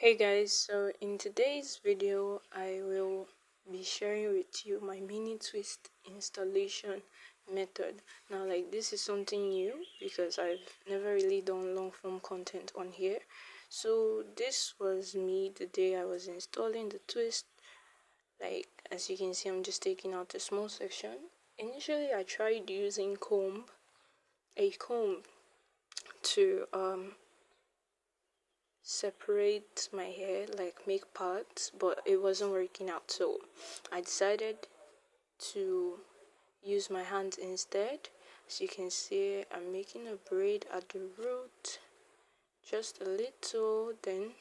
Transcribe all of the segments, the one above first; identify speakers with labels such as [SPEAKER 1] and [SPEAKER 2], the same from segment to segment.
[SPEAKER 1] Hey guys, so in today's video I will be sharing with you my mini twist installation method. Now this is something new because I've never really done long form content on here. So this was me the day I was installing the twist. As you can see, I'm just taking out a small section. Initially I tried using a comb to separate my hair, make parts, but it wasn't working out, so I decided to use my hands instead. As you can see, I'm making a braid at the root, just a little, then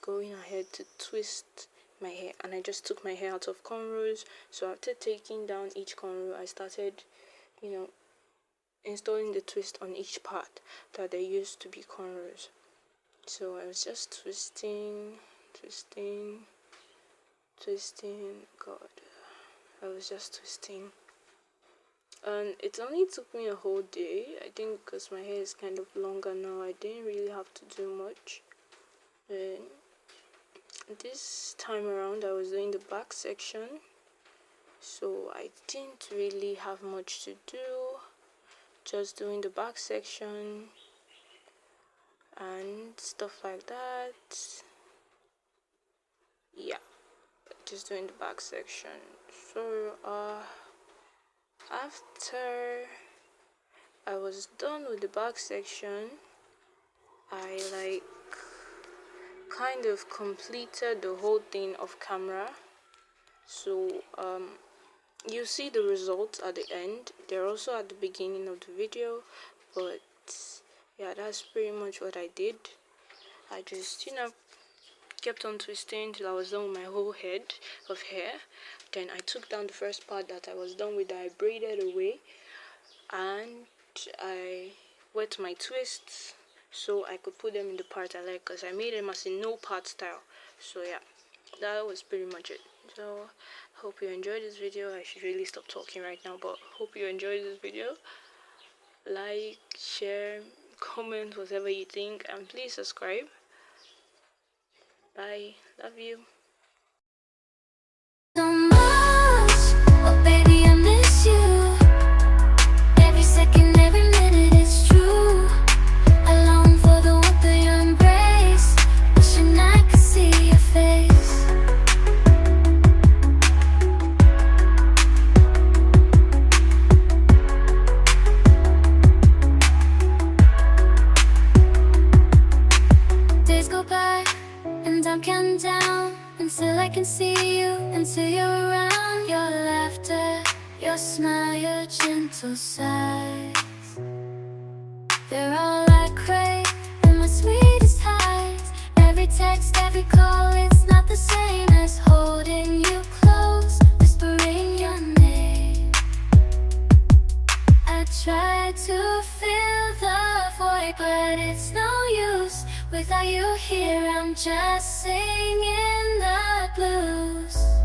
[SPEAKER 1] going ahead to twist my hair. And I just took my hair out of cornrows, so after taking down each cornrow, I started installing the twist on each part that there used to be cornrows. So I was just twisting. God, I was just twisting. And it only took me a whole day. I think because my hair is kind of longer now, I didn't really have to do much. And this time around, I was doing the back section, so I didn't really have much to do. Just doing the back section and stuff like that. Yeah, just doing the back section. So after I was done with the back section, I kind of completed the whole thing off camera. So you see the results at the end. They're also at the beginning of the video, but yeah, that's pretty much what I did. I just kept on twisting till I was done with my whole head of hair. Then I took down the first part that I was done with, that I braided away, and I wet my twists so I could put them in the part I like, because I made them as in no part style. So yeah, that was pretty much it. So hope you enjoyed this video. I should really stop talking right now, but hope you enjoyed this video. Like, share, comment, whatever you think, and please subscribe. Bye. Love you.
[SPEAKER 2] So much, oh baby, I miss you. Every second, every minute, it's true. I long for the warmth of your embrace, wishing I could see your face. Days go by and I'm counting down until I can see you, until you're around. Your laughter, your smile, your gentle sighs, they're all I crave in my sweetest highs. Every text, every call, it's not the same as holding you close, whispering your name. I try to fill the void, but it's no use. Without you here, I'm just singing the blues.